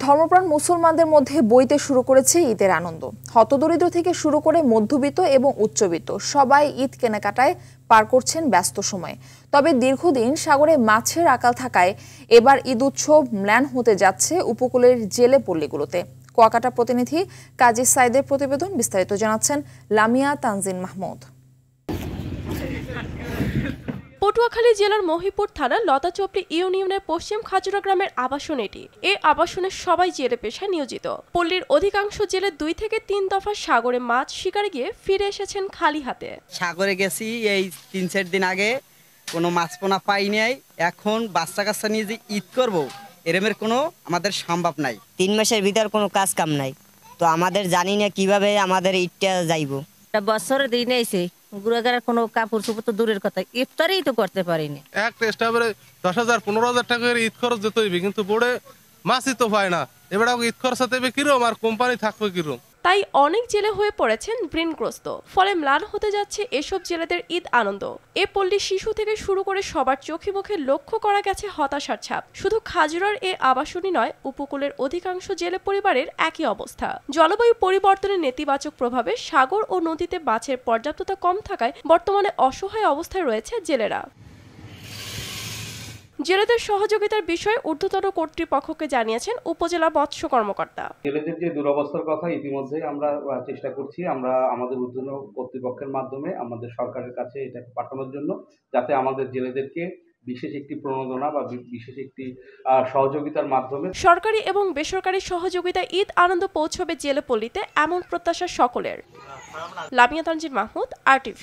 ধর্মপ্রাণ মুসলমানদের মধ্যে বইতে শুরু করেছে ঈদের আনন্দ। হতদরিদ্র থেকে শুরু করে মধ্যবিত্ত এবং উচ্চবিত্ত সবাই ঈদ কেনাকাটায় পার করছেন ব্যস্ত সময়। তবে দীর্ঘদিন সাগরে মাছের আকাল থাকায় এবার ঈদ উৎসব ম্লান হতে যাচ্ছে উপকূলের জেলে পল্লীগুলোতে। কুয়াকাটা প্রতিনিধি কাজী সাইদের প্রতিবেদন, বিস্তারিত জানাচ্ছেন লামিয়া তানজিন মাহমুদ। পটুয়াখালী জেলার মহিপুর থানার লতাচপড়ি ইউনিয়নের পশ্চিম খাজুরা গ্রামের আবাসন এটি। এই আবাসনে সবাই জেলে পেশায় নিয়োজিত। পল্লীর অধিকাংশ জেলে 2 থেকে 3 দফা সাগরে মাছ শিকারে গিয়ে ফিরে এসেছেন খালি হাতে। সাগরে গেছি এই 3-4 দিন আগে, কোনো মাছ পোনা পাই নাই। এখন বাচ্চা কাচ্চা নিয়ে যে ঈদ করবো এরমের কোনো আমাদের সম্ভব নাই। 3 মাসের ভিতর কোনো কাজ কাম নাই, তো আমাদের জানি না কিভাবে আমাদের ঈদটা যাইবো। বছরের দিন এসে গুড়াগাড়ার কোনো কাপড় চোপড় তো দূরের কথা, ইফতারই তো করতে পারিনি। এক টেস্টারে 10,000-15,000 টাকার ঈদ খরচ যেতে হইবে, কিন্তু বোর্ডে মাছই তো পায় না। এবার ঈদ খরচ দেবে কিরম আর কোম্পানি থাকবে কিরম। তাই অনেক জেলে হয়ে পড়েছেন ঋণগ্রস্ত। ফলে ম্লান হতে যাচ্ছে এসব জেলেদের ঈদ আনন্দ। এ পল্লী শিশু থেকে শুরু করে সবার চোখে মুখে লক্ষ্য করা গেছে হতাশার ছাপ। শুধু খাজুরার এ আবাসনই নয়, উপকূলের অধিকাংশ জেলে পরিবারের একই অবস্থা। জলবায়ু পরিবর্তনের নেতিবাচক প্রভাবে সাগর ও নদীতে মাছের পর্যাপ্ততা কম থাকায় বর্তমানে অসহায় অবস্থায় রয়েছে জেলেরা। জেলেদের সহযোগিতার বিষয়ে ঊর্ধ্বতন কর্তৃপক্ষকে জানিয়েছেন উপজেলা মৎস্য কর্মকর্তা। জেলেদের যে দুরবস্থার কথা ইতিমধ্যে আমরা চেষ্টা করছি, আমরা আমাদের ঊর্ধ্বতন কর্তৃপক্ষের মাধ্যমে আমাদের সরকারের কাছে এটা পাঠানোর জন্য, যাতে আমাদের জেলেদেরকে বিশেষ একটি প্রণোদনা বা বিশেষ একটি সহযোগিতার মাধ্যমে সরকারি এবং বেসরকারি সহযোগিতায় ঈদ আনন্দ পৌঁছবে জেলে পল্লীতে, এমন প্রত্যাশা সকলের। লামিয়া তানজিন মাহমুদ, RTV।